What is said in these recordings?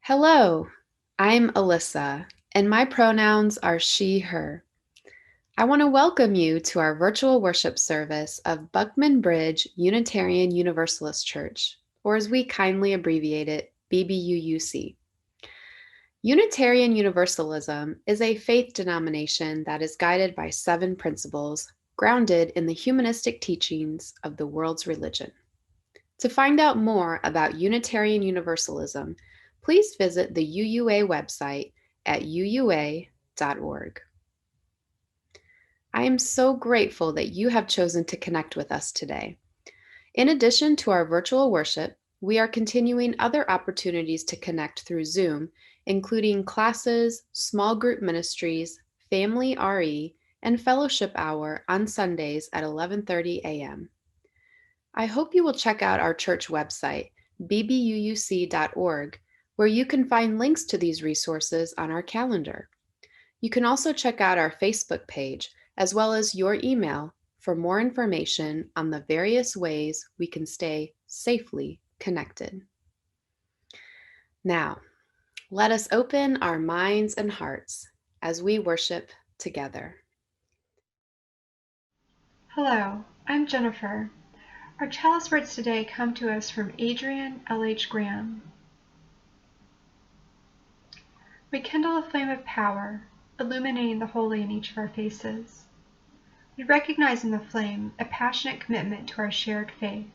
Hello, I'm Alyssa, and my pronouns are she, her. I want to welcome you to our virtual worship service of Buckman Bridge Unitarian Universalist Church, or as we kindly abbreviate it, BBUUC. Unitarian Universalism is a faith denomination that is guided by 7 principles grounded in the humanistic teachings of the world's religion. To find out more about Unitarian Universalism, please visit the UUA website at uua.org. I am so grateful that you have chosen to connect with us today. In addition to our virtual worship, we are continuing other opportunities to connect through Zoom, including classes, small group ministries, family RE, and fellowship hour on Sundays at 11:30 a.m. I hope you will check out our church website, bbuuc.org, where you can find links to these resources on our calendar. You can also check out our Facebook page, as well as your email, for more information on the various ways we can stay safely connected. Now, let us open our minds and hearts as we worship together. Hello, I'm Jennifer. Our chalice words today come to us from Adrian L.H. Graham. We kindle a flame of power, illuminating the holy in each of our faces. We recognize in the flame a passionate commitment to our shared faith.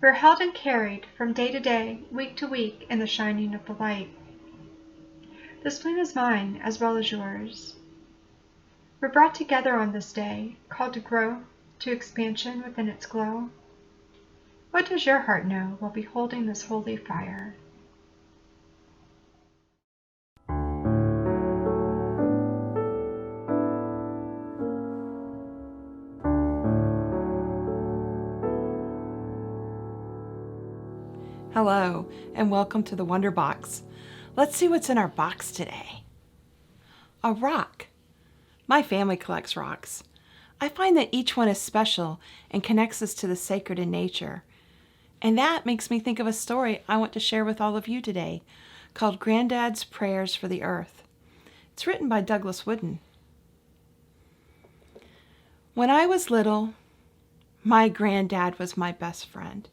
We are held and carried from day to day, week to week, in the shining of the light. This flame is mine as well as yours. We're brought together on this day, called to grow, to expansion within its glow. What does your heart know while beholding this holy fire? Hello, and welcome to the Wonder Box. Let's see what's in our box today. A rock. My family collects rocks. I find that each one is special and connects us to the sacred in nature. And that makes me think of a story I want to share with all of you today, called Granddad's Prayers for the Earth. It's written by Douglas Wooden. When I was little, my granddad was my best friend.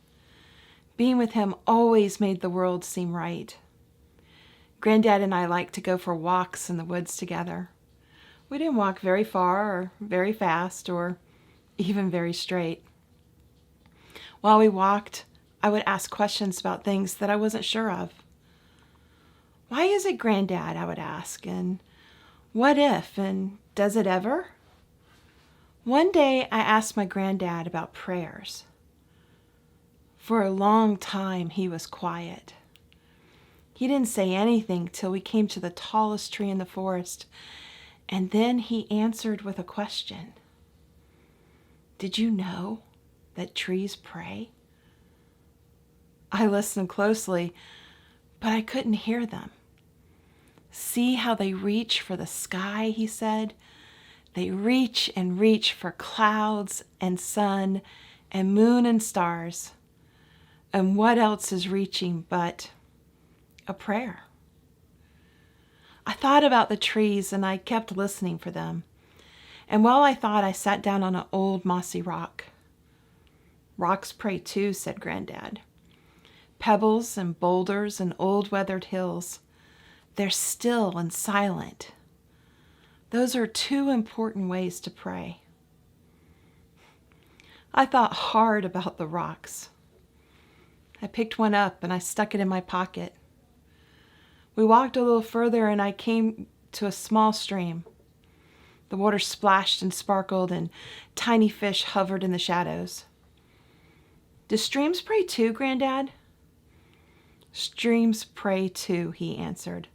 Being with him always made the world seem right. Granddad and I liked to go for walks in the woods together. We didn't walk very far or very fast or even very straight. While we walked, I would ask questions about things that I wasn't sure of. Why is it, Granddad? I would ask, and what if, and does it ever? One day I asked my granddad about prayers. For a long time, he was quiet. He didn't say anything till we came to the tallest tree in the forest, and then he answered with a question. Did you know that trees pray? I listened closely, but I couldn't hear them. See how they reach for the sky, he said. They reach and reach for clouds and sun and moon and stars. And what else is reaching but a prayer? I thought about the trees and I kept listening for them. And while I thought, I sat down on an old mossy rock. Rocks pray too, said Granddad. Pebbles and boulders and old weathered hills. They're still and silent. Those are 2 important ways to pray. I thought hard about the rocks. I picked one up and I stuck it in my pocket. We walked a little further and I came to a small stream. The water splashed and sparkled and tiny fish hovered in the shadows. Do streams pray too, Granddad? Streams pray too, he answered.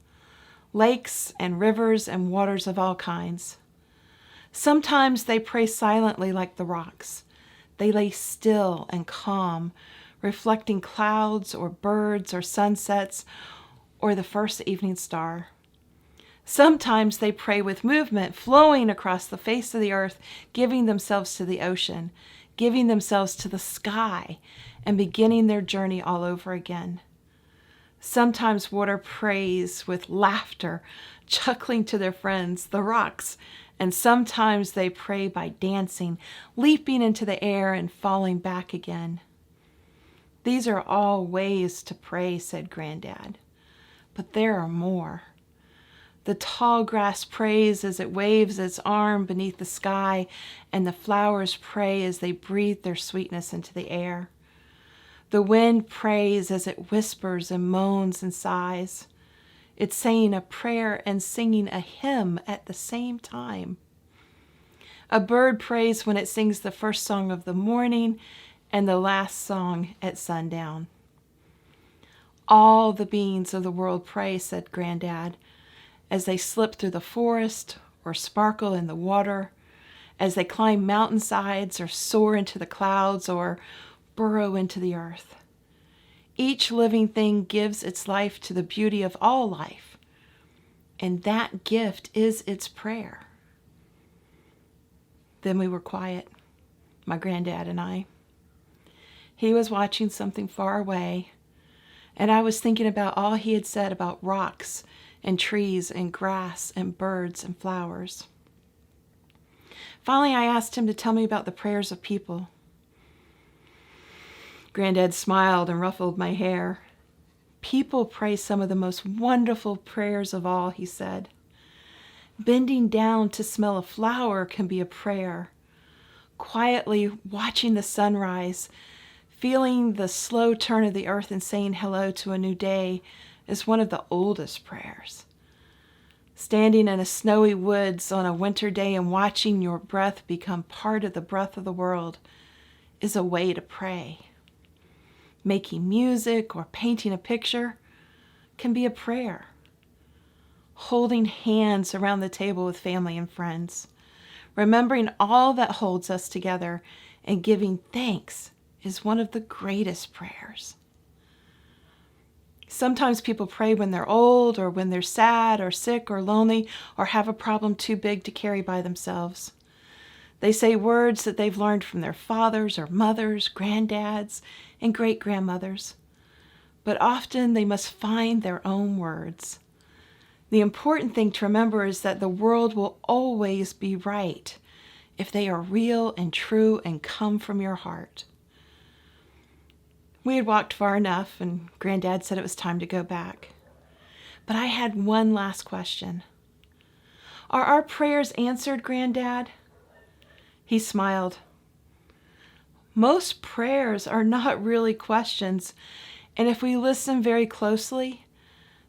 Lakes and rivers and waters of all kinds. Sometimes they pray silently like the rocks. They lay still and calm, reflecting clouds or birds or sunsets or the first evening star. Sometimes they pray with movement, flowing across the face of the earth, giving themselves to the ocean, giving themselves to the sky, and beginning their journey all over again. Sometimes water prays with laughter, chuckling to their friends, the rocks, and sometimes they pray by dancing, leaping into the air and falling back again. These are all ways to pray, said Granddad. But there are more. The tall grass prays as it waves its arm beneath the sky, and the flowers pray as they breathe their sweetness into the air. The wind prays as it whispers and moans and sighs. It's saying a prayer and singing a hymn at the same time. A bird prays when it sings the first song of the morning and the last song at sundown. All the beings of the world pray, said Granddad, as they slip through the forest or sparkle in the water, as they climb mountainsides or soar into the clouds or burrow into the earth. Each living thing gives its life to the beauty of all life, and that gift is its prayer. Then we were quiet, my granddad and I. He was watching something far away, and I was thinking about all he had said about rocks and trees and grass and birds and flowers. Finally, I asked him to tell me about the prayers of people. Granddad smiled and ruffled my hair. People pray some of the most wonderful prayers of all, he said. Bending down to smell a flower can be a prayer. Quietly watching the sunrise, feeling the slow turn of the earth and saying hello to a new day is one of the oldest prayers. Standing in a snowy woods on a winter day and watching your breath become part of the breath of the world is a way to pray. Making music or painting a picture can be a prayer. Holding hands around the table with family and friends, remembering all that holds us together and giving thanks is one of the greatest prayers. Sometimes people pray when they're old or when they're sad or sick or lonely or have a problem too big to carry by themselves. They say words that they've learned from their fathers or mothers, granddads, and great-grandmothers. But often they must find their own words. The important thing to remember is that the world will always be right if they are real and true and come from your heart. We had walked far enough, and Granddad said it was time to go back. But I had one last question. Are our prayers answered, Granddad? He smiled. Most prayers are not really questions, and if we listen very closely,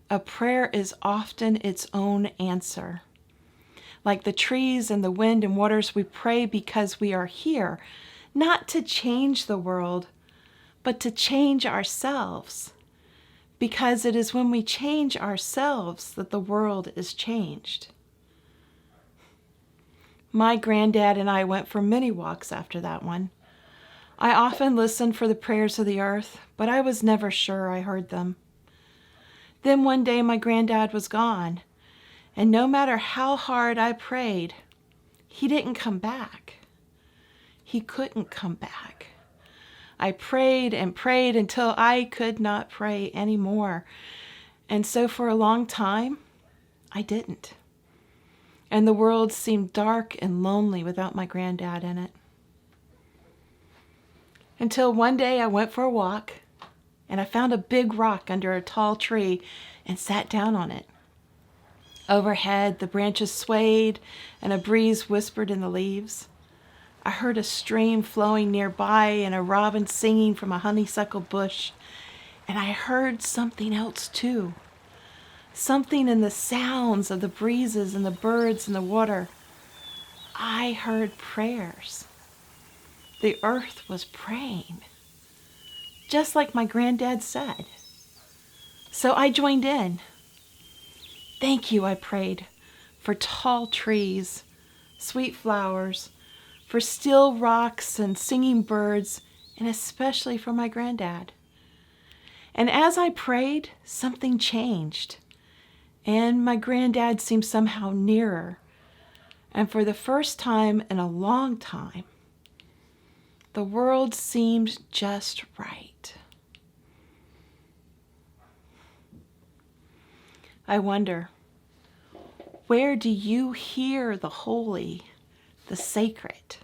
a prayer is often its own answer. Like the trees and the wind and waters, we pray because we are here, not to change the world, but to change ourselves. Because it is when we change ourselves that the world is changed. My granddad and I went for many walks after that one. I often listened for the prayers of the earth, but I was never sure I heard them. Then one day my granddad was gone, and no matter how hard I prayed, he didn't come back. He couldn't come back. I prayed and prayed until I could not pray anymore, and so for a long time, I didn't. And the world seemed dark and lonely without my granddad in it. Until one day I went for a walk, and I found a big rock under a tall tree and sat down on it. Overhead, the branches swayed and a breeze whispered in the leaves. I heard a stream flowing nearby and a robin singing from a honeysuckle bush, and I heard something else too. Something in the sounds of the breezes and the birds and the water. I heard prayers. The earth was praying, just like my granddad said. So I joined in. Thank you, I prayed, for tall trees, sweet flowers, for still rocks and singing birds, and especially for my granddad. And as I prayed, something changed, and my granddad seemed somehow nearer. And for the first time in a long time, the world seemed just right. I wonder, where do you hear the holy, the sacred,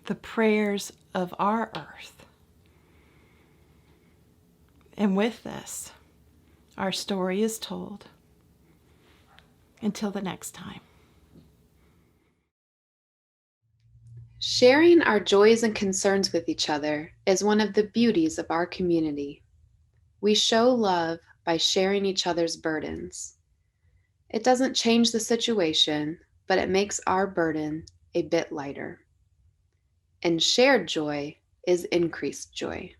the prayers of our earth? And with this, our story is told. Until the next time. Sharing our joys and concerns with each other is one of the beauties of our community. We show love by sharing each other's burdens. It doesn't change the situation, but it makes our burden a bit lighter. And shared joy is increased joy.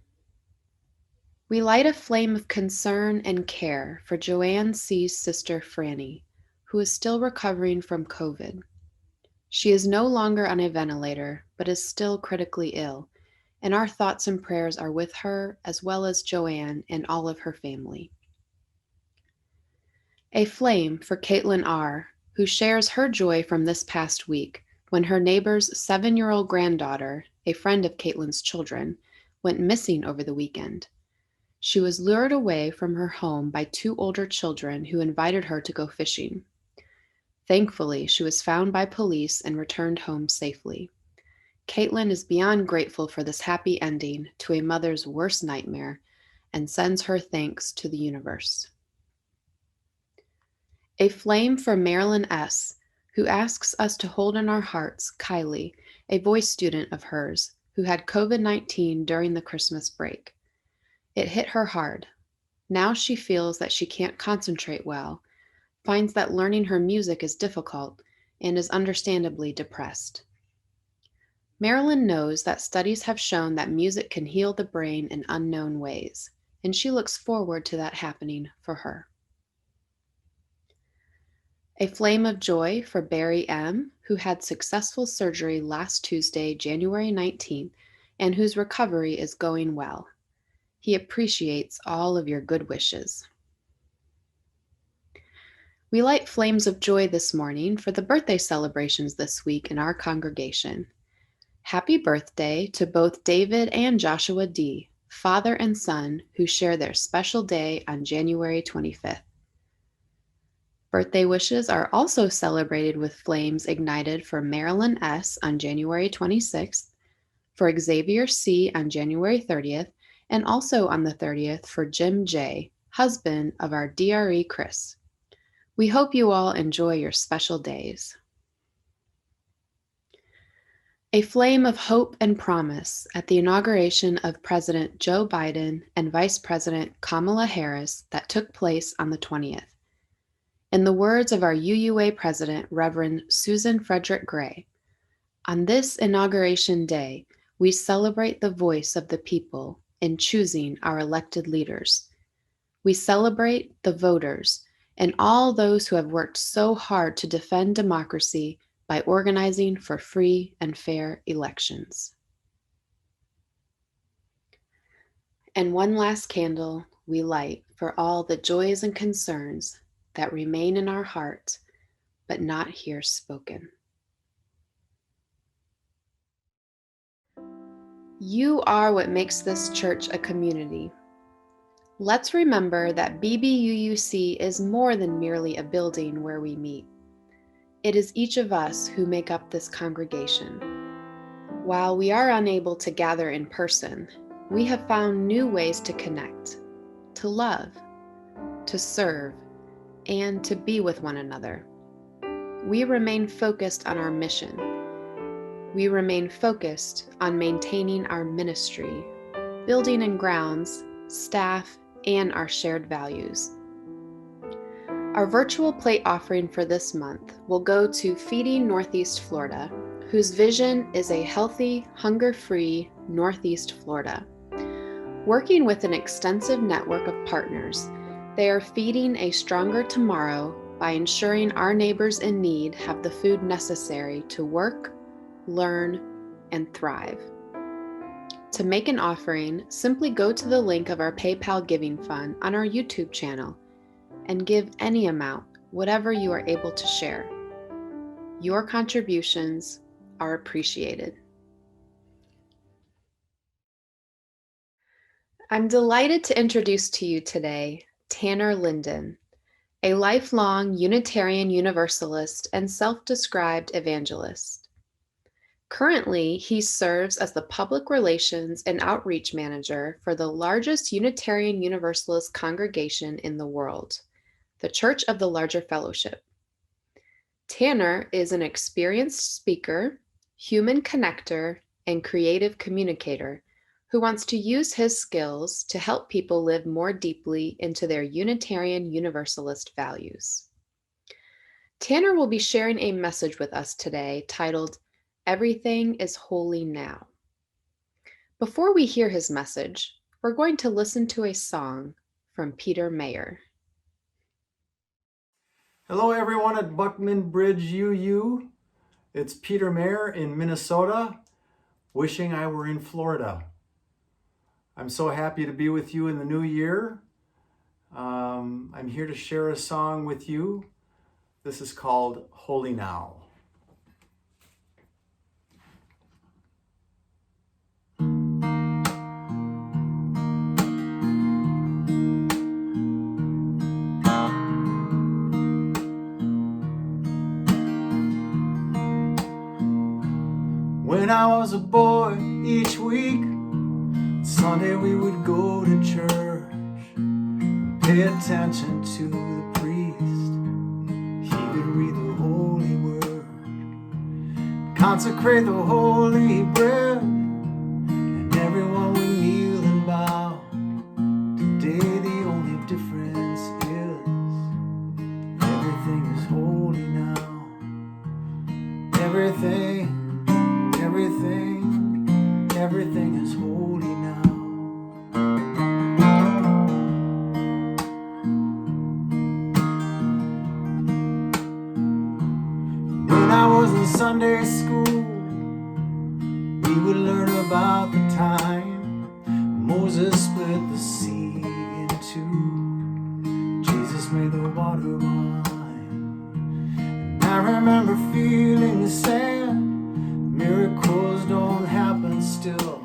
We light a flame of concern and care for Joanne C.'s sister Franny, who is still recovering from COVID. She is no longer on a ventilator, but is still critically ill, and our thoughts and prayers are with her as well as Joanne and all of her family. A flame for Caitlin R., who shares her joy from this past week when her neighbor's 7-year-old granddaughter, a friend of Caitlin's children, went missing over the weekend. She was lured away from her home by 2 older children who invited her to go fishing. Thankfully, she was found by police and returned home safely. Caitlin is beyond grateful for this happy ending to a mother's worst nightmare and sends her thanks to the universe. A flame for Marilyn S., who asks us to hold in our hearts Kylie, a voice student of hers, who had COVID-19 during the Christmas break. It hit her hard. Now she feels that she can't concentrate well, finds that learning her music is difficult, and is understandably depressed. Marilyn knows that studies have shown that music can heal the brain in unknown ways, and she looks forward to that happening for her. A flame of joy for Barry M., who had successful surgery last Tuesday, January 19th, and whose recovery is going well. He appreciates all of your good wishes. We light flames of joy this morning for the birthday celebrations this week in our congregation. Happy birthday to both David and Joshua D., father and son, who share their special day on January 25th. Birthday wishes are also celebrated with flames ignited for Marilyn S. on January 26th, for Xavier C. on January 30th, and also on the 30th for Jim J., husband of our DRE Chris. We hope you all enjoy your special days. A flame of hope and promise at the inauguration of President Joe Biden and Vice President Kamala Harris that took place on the 20th. In the words of our UUA President, Reverend Susan Frederick Gray, on this inauguration day, we celebrate the voice of the people in choosing our elected leaders. We celebrate the voters and all those who have worked so hard to defend democracy by organizing for free and fair elections. And one last candle we light for all the joys and concerns that remain in our heart, but not here spoken. You are what makes this church a community. Let's remember that BBUUC is more than merely a building where we meet. It is each of us who make up this congregation. While we are unable to gather in person, we have found new ways to connect, to love, to serve, and to be with one another. We remain focused on our mission. We remain focused on maintaining our ministry, building and grounds, staff, and our shared values. Our virtual plate offering for this month will go to Feeding Northeast Florida, whose vision is a healthy, hunger-free Northeast Florida. Working with an extensive network of partners, they are feeding a stronger tomorrow by ensuring our neighbors in need have the food necessary to work, learn, and thrive. To make an offering, simply go to the link of our PayPal Giving Fund on our YouTube channel and give any amount, whatever you are able to share. Your contributions are appreciated. I'm delighted to introduce to you today Tanner Linden, a lifelong Unitarian Universalist and self-described evangelist. Currently, he serves as the Public Relations and Outreach Manager for the largest Unitarian Universalist congregation in the world, the Church of the Larger Fellowship. Tanner is an experienced speaker, human connector, and creative communicator who wants to use his skills to help people live more deeply into their Unitarian Universalist values. Tanner will be sharing a message with us today titled, Everything is Holy Now. Before we hear his message, we're going to listen to a song from Peter Mayer. Hello everyone at Buckman Bridge UU. It's Peter Mayer in Minnesota, wishing I were in Florida. I'm so happy to be with you in the new year. I'm here to share a song with you. This is called Holy Now. When I was a boy, each week, Sunday we would go to church, pay attention to the priest. He would read the holy word, consecrate the holy bread, and everyone would kneel and bow. Today the only difference is everything is holy now. Everything is holy now. When I was in Sunday school, we would learn about the time Moses split the sea in two. Jesus made the water wine. And I remember feeling sad. Miracles don't happen still.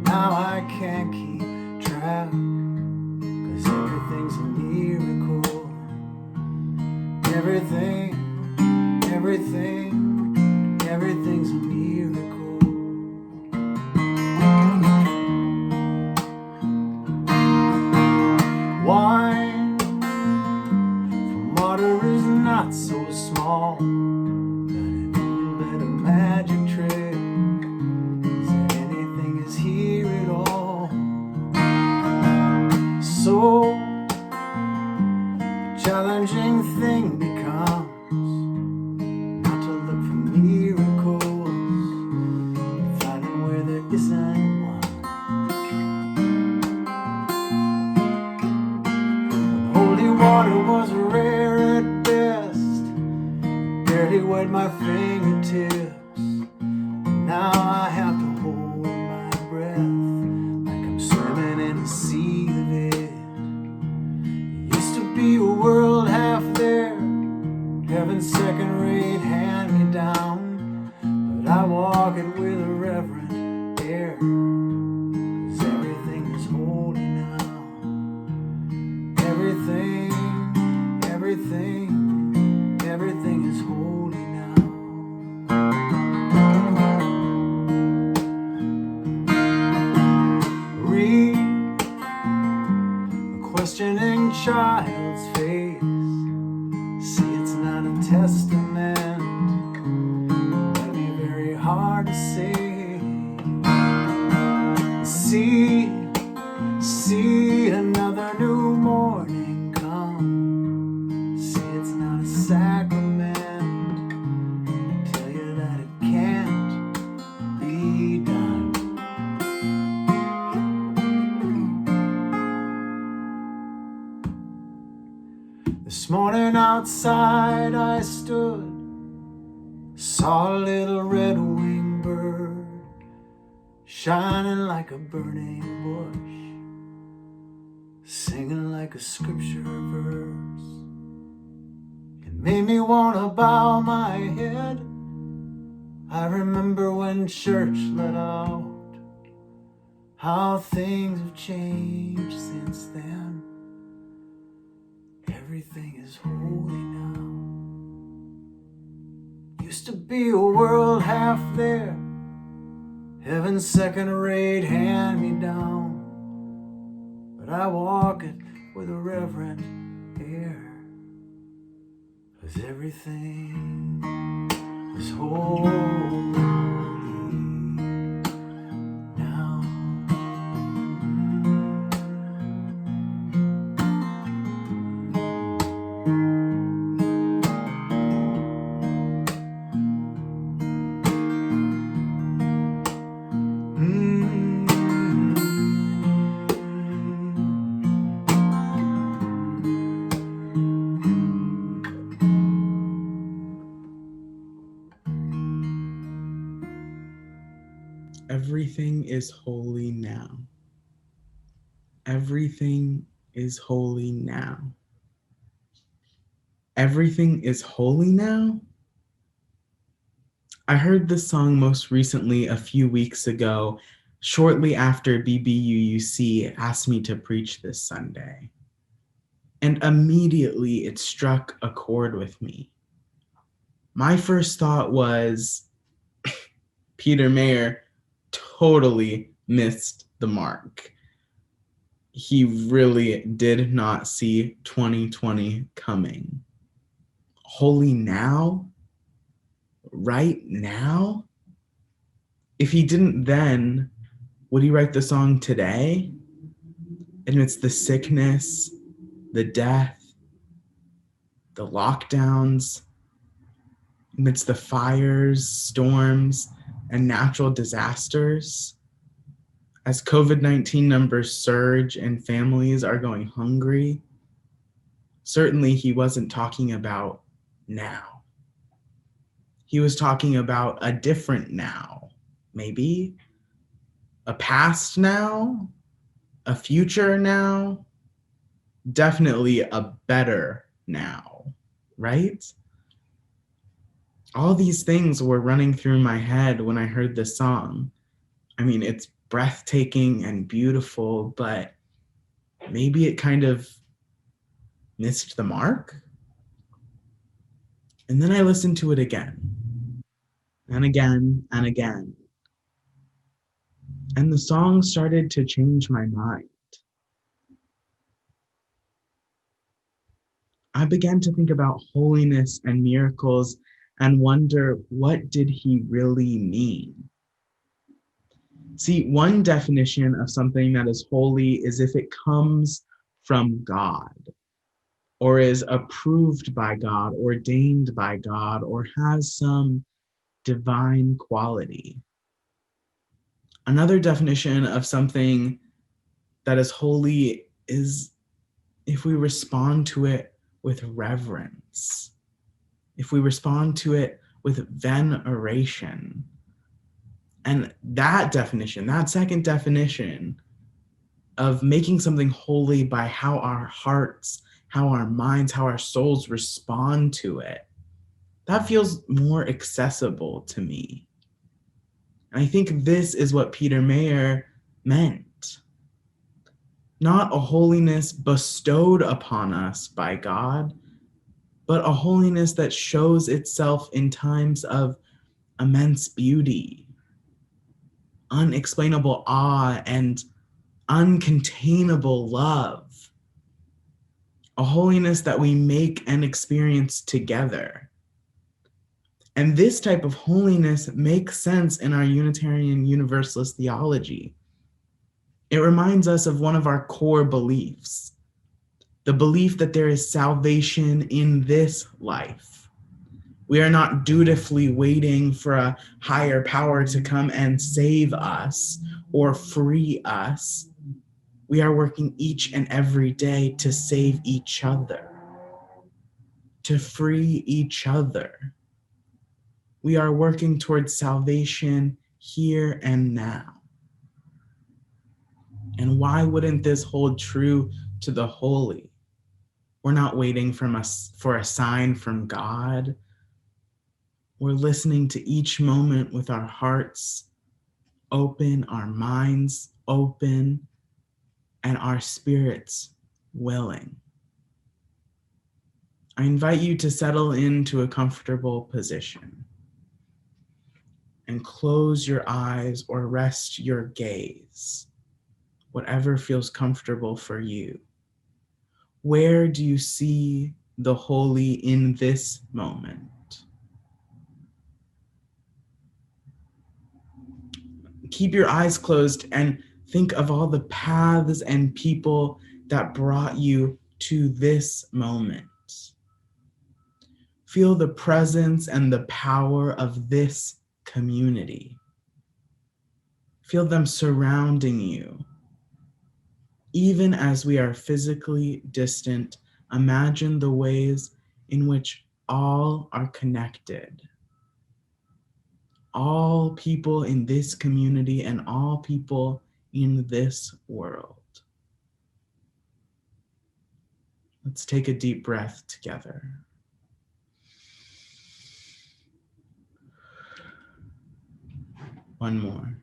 Now I can't keep track, 'cause everything's a miracle. Everything's a miracle. Wine from water is not so small. Magic trick, so anything is here at all. So the challenging thing becomes not to look for miracles, but finding where there isn't one. When holy water was rare at best, barely wet my fingertips. Now I have to hold my breath like I'm swimming in a sea of it. It used to be a world half there, heaven's second-rate hand-me-down, but I walk it with a reverent air, 'cause everything is holy now. Everything is holy now. Read a questioning child's face. See, it's not a testament. That'd be very hard to say. See another new morning come. See, it's not a sacrament. Tell you that it can't be done. This morning outside I stood, saw a little red-winged bird shining like a burning bush, singing like a scripture verse. It made me want to bow my head. I remember when church let out, how things have changed since then. everything is holy now. Used to be a world half there, heaven's second-rate hand-me-down, but I walk it with a reverent air, 'cause everything is holy now. Everything is holy now. Everything is holy now. Everything is holy now? I heard this song most recently a few weeks ago, shortly after BBUUC asked me to preach this Sunday. And immediately it struck a chord with me. My first thought was, Peter Mayer totally missed the mark. He really did not see 2020 coming. Holy now? Right now? If he didn't then, would he write the song today? Amidst the sickness, the death, the lockdowns, amidst the fires, storms, and natural disasters, as COVID-19 numbers surge and families are going hungry, certainly he wasn't talking about now. He was talking about a different now, maybe a past now, a future now, definitely a better now, right? All these things were running through my head when I heard this song. I mean, it's breathtaking and beautiful, but maybe it kind of missed the mark. And then I listened to it again and again and again. And the song started to change my mind. I began to think about holiness and miracles and wonder, what did he really mean? See, one definition of something that is holy is if it comes from God, or is approved by God, ordained by God, or has some divine quality. Another definition of something that is holy is if we respond to it with reverence, if we respond to it with veneration. And that definition, that second definition of making something holy by how our hearts, how our minds, how our souls respond to it, that feels more accessible to me. And I think this is what Peter Mayer meant. Not a holiness bestowed upon us by God, but a holiness that shows itself in times of immense beauty, unexplainable awe, and uncontainable love. A holiness that we make and experience together. And this type of holiness makes sense in our Unitarian Universalist theology. It reminds us of one of our core beliefs, the belief that there is salvation in this life. We are not dutifully waiting for a higher power to come and save us or free us. We are working each and every day to save each other, to free each other. We are working towards salvation here and now. And why wouldn't this hold true to the holy? We're not waiting for a sign from God. We're listening to each moment with our hearts open, our minds open, and our spirits willing. I invite you to settle into a comfortable position and close your eyes or rest your gaze, whatever feels comfortable for you. Where do you see the holy in this moment? Keep your eyes closed and think of all the paths and people that brought you to this moment. Feel the presence and the power of this community. Feel them surrounding you. Even as we are physically distant, imagine the ways in which all are connected. All people in this community and all people in this world. Let's take a deep breath together. One more.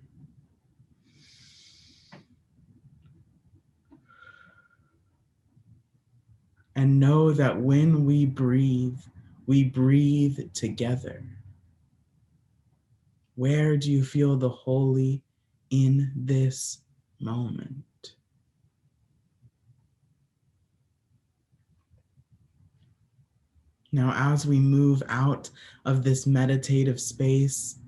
And know that when we breathe together. Where do you feel the holy in this moment? Now, as we move out of this meditative space,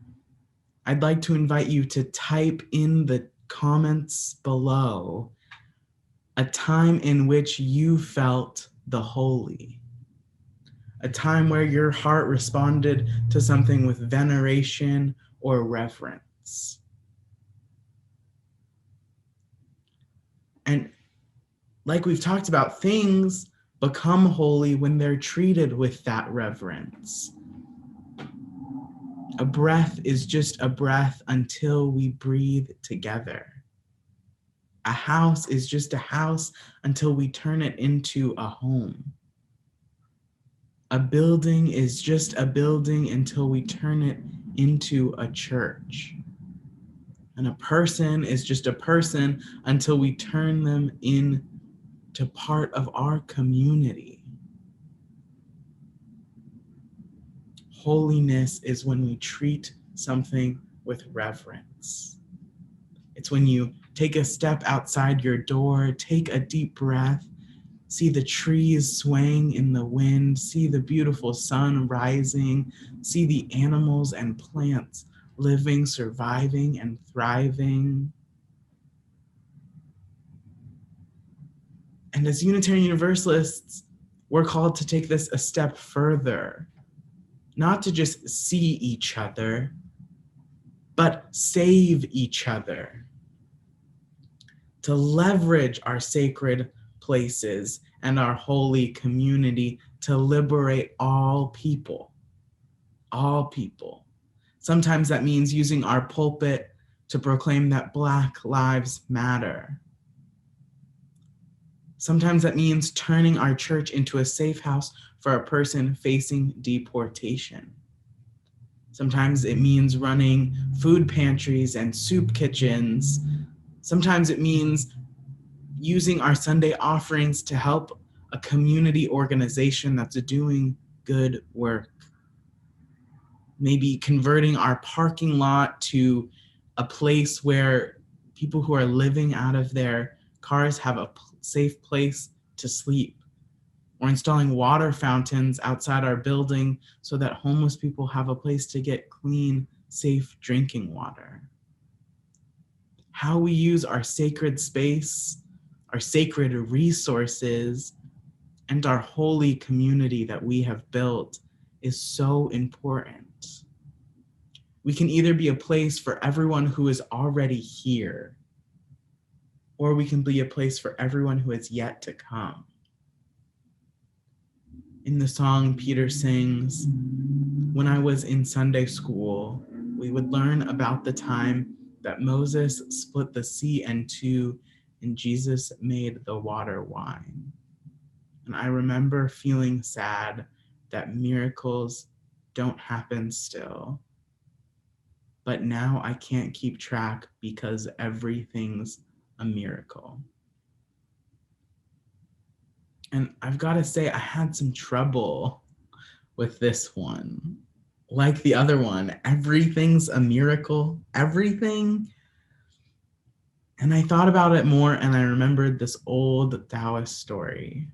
I'd like to invite you to type in the comments below a time in which you felt the holy, a time where your heart responded to something with veneration or reverence. And like we've talked about, things become holy when they're treated with that reverence. A breath is just a breath until we breathe together. A house is just a house until we turn it into a home. A building is just a building until we turn it into a church. And a person is just a person until we turn them into part of our community. Holiness is when we treat something with reverence. It's when you take a step outside your door, take a deep breath, see the trees swaying in the wind, see the beautiful sun rising, see the animals and plants living, surviving, and thriving. And as Unitarian Universalists, we're called to take this a step further, not to just see each other, but save each other, to leverage our sacred places and our holy community to liberate all people, all people. Sometimes that means using our pulpit to proclaim that Black lives matter. Sometimes that means turning our church into a safe house for a person facing deportation. Sometimes it means running food pantries and soup kitchens. Sometimes it means using our Sunday offerings to help a community organization that's doing good work. Maybe converting our parking lot to a place where people who are living out of their cars have a safe place to sleep. Or installing water fountains outside our building so that homeless people have a place to get clean, safe drinking water. How we use our sacred space, our sacred resources, and our holy community that we have built is so important. We can either be a place for everyone who is already here, or we can be a place for everyone who is yet to come. In the song Peter sings, when I was in Sunday school, we would learn about the time that Moses split the sea in two and Jesus made the water wine. And I remember feeling sad that miracles don't happen still. But now I can't keep track because everything's a miracle. And I've got to say, I had some trouble with this one. Like the other one, everything's a miracle. Everything. And I thought about it more and I remembered this old Taoist story.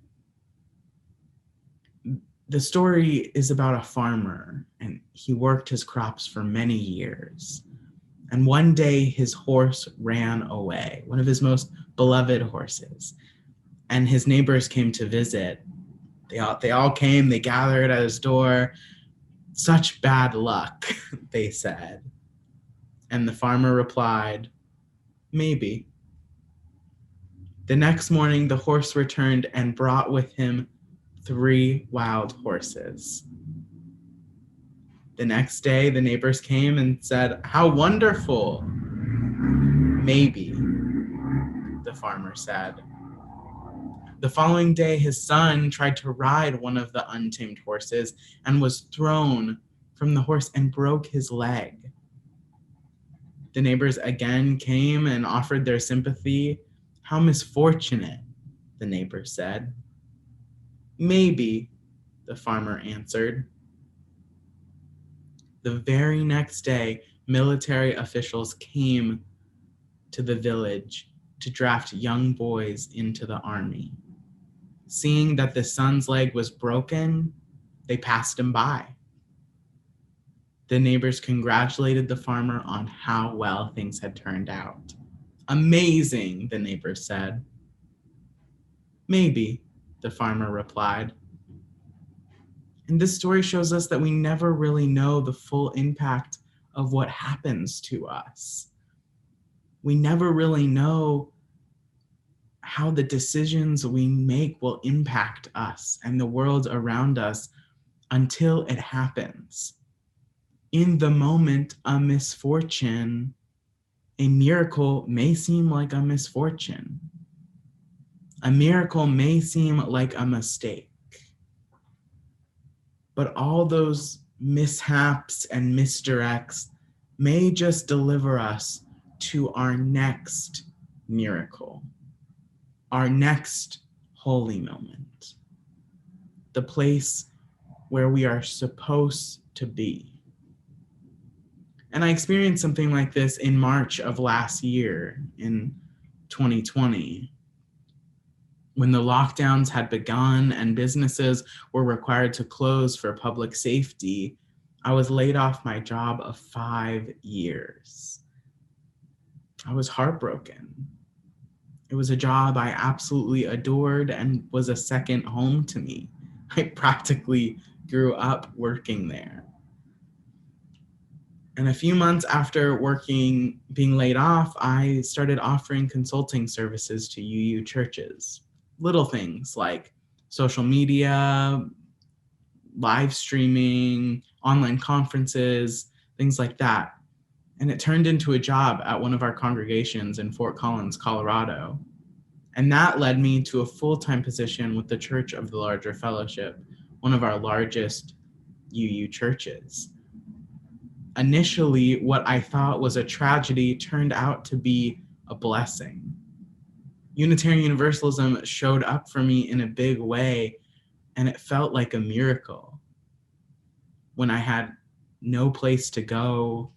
The story is about a farmer and he worked his crops for many years. And one day his horse ran away, one of his most beloved horses. And his neighbors came to visit. They all came, they gathered at his door. Such bad luck, they said. And the farmer replied, maybe. The next morning, the horse returned and brought with him 3 wild horses. The next day, the neighbors came and said, how wonderful. Maybe, the farmer said. The following day, his son tried to ride one of the untamed horses and was thrown from the horse and broke his leg. The neighbors again came and offered their sympathy. How misfortunate, the neighbors said. Maybe, the farmer answered. The very next day, military officials came to the village to draft young boys into the army. Seeing that the son's leg was broken, they passed him by. The neighbors congratulated the farmer on how well things had turned out. Amazing, the neighbors said. Maybe, the farmer replied. And this story shows us that we never really know the full impact of what happens to us. We never really know how the decisions we make will impact us and the world around us until it happens. In the moment, a misfortune, a miracle may seem like a misfortune. A miracle may seem like a mistake. But all those mishaps and misdirects may just deliver us to our next miracle, our next holy moment, the place where we are supposed to be. And I experienced something like this in March of last year, in 2020, when the lockdowns had begun and businesses were required to close for public safety. I was laid off my job of 5 years. I was heartbroken. It was a job I absolutely adored and was a second home to me. I practically grew up working there. And a few months after being laid off, I started offering consulting services to UU churches. Little things like social media, live streaming, online conferences, things like that. And it turned into a job at one of our congregations in Fort Collins, Colorado. And that led me to a full-time position with the Church of the Larger Fellowship, one of our largest UU churches. Initially, what I thought was a tragedy turned out to be a blessing. Unitarian Universalism showed up for me in a big way, and it felt like a miracle. When I had no place to go,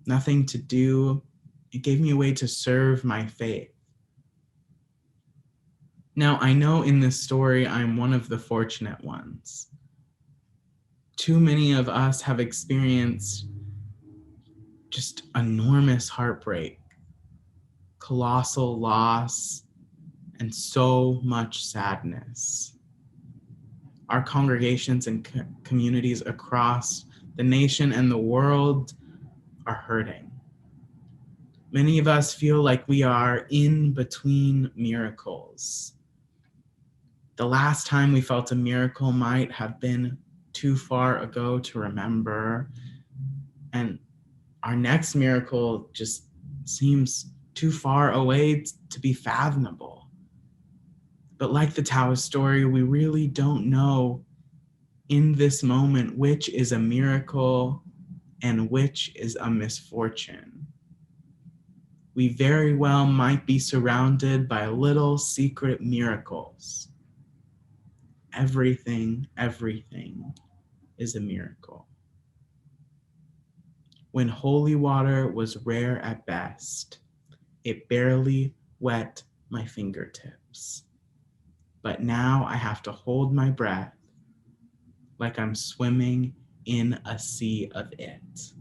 nothing to do, it gave me a way to serve my faith. Now, I know in this story, I'm one of the fortunate ones. Too many of us have experienced just enormous heartbreak, colossal loss, and so much sadness. Our congregations and communities across the nation and the world are hurting. Many of us feel like we are in between miracles. The last time we felt a miracle might have been too far ago to remember, and our next miracle just seems too far away to be fathomable. But like the Taoist story, we really don't know in this moment which is a miracle and which is a misfortune. We very well might be surrounded by little secret miracles. everything is a miracle. When holy water was rare at best, it barely wet my fingertips. But now I have to hold my breath like I'm swimming in a sea of it.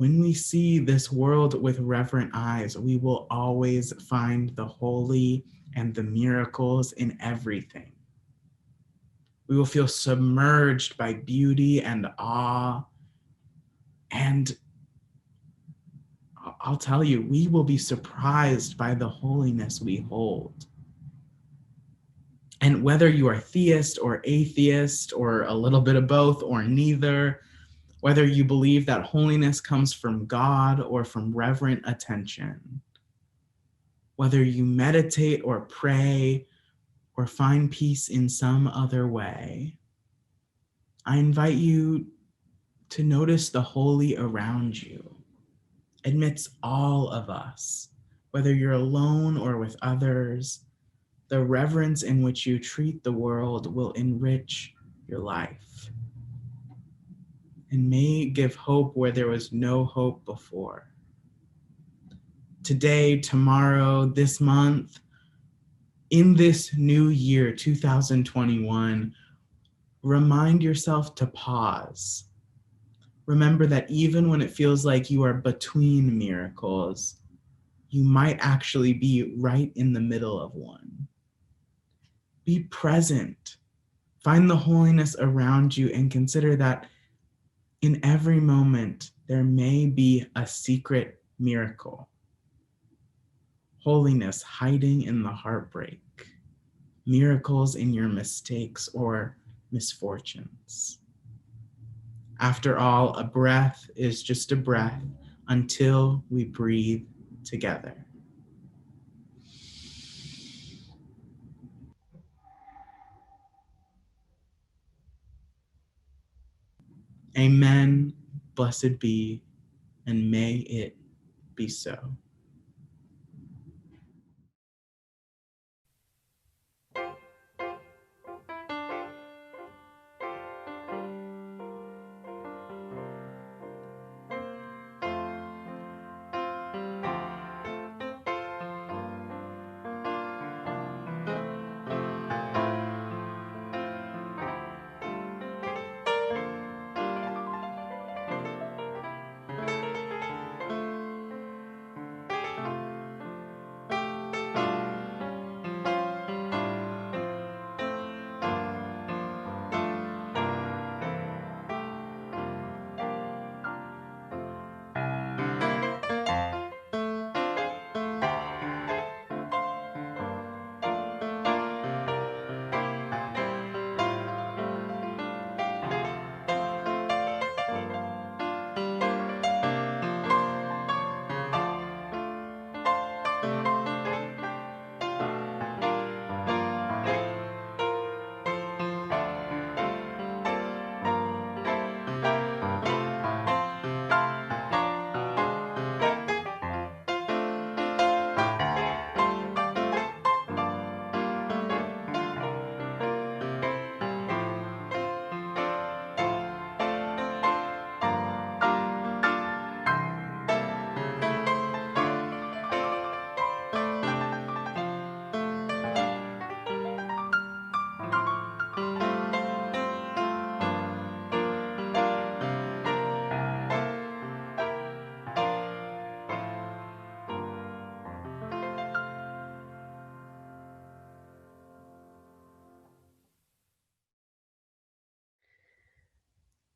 When we see this world with reverent eyes, we will always find the holy and the miracles in everything. We will feel submerged by beauty and awe. And I'll tell you, we will be surprised by the holiness we hold. And whether you are theist or atheist or a little bit of both or neither, whether you believe that holiness comes from God or from reverent attention, whether you meditate or pray or find peace in some other way, I invite you to notice the holy around you, amidst all of us, whether you're alone or with others. The reverence in which you treat the world will enrich your life and may give hope where there was no hope before. Today, tomorrow, this month, in this new year, 2021, remind yourself to pause. Remember that even when it feels like you are between miracles, you might actually be right in the middle of one. Be present. Find the holiness around you and consider that in every moment, there may be a secret miracle. Holiness hiding in the heartbreak, miracles in your mistakes or misfortunes. After all, a breath is just a breath until we breathe together. Amen. Blessed be, and may it be so.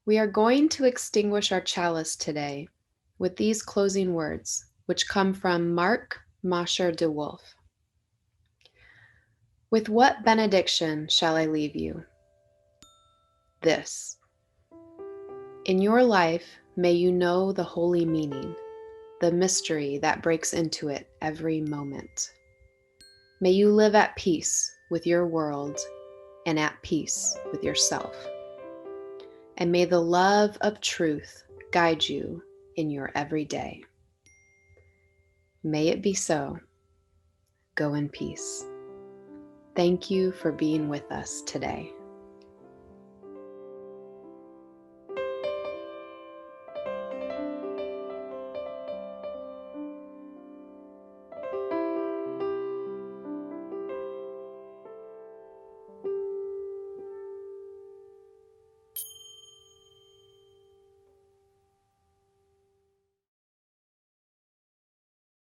We are going to extinguish our chalice today with these closing words, which come from Mark Mosher de Wolf. With what benediction shall I leave you? This. In your life, may you know the holy meaning, the mystery that breaks into it every moment. May you live at peace with your world and at peace with yourself. And may the love of truth guide you in your everyday. May it be so. Go in peace. Thank you for being with us today.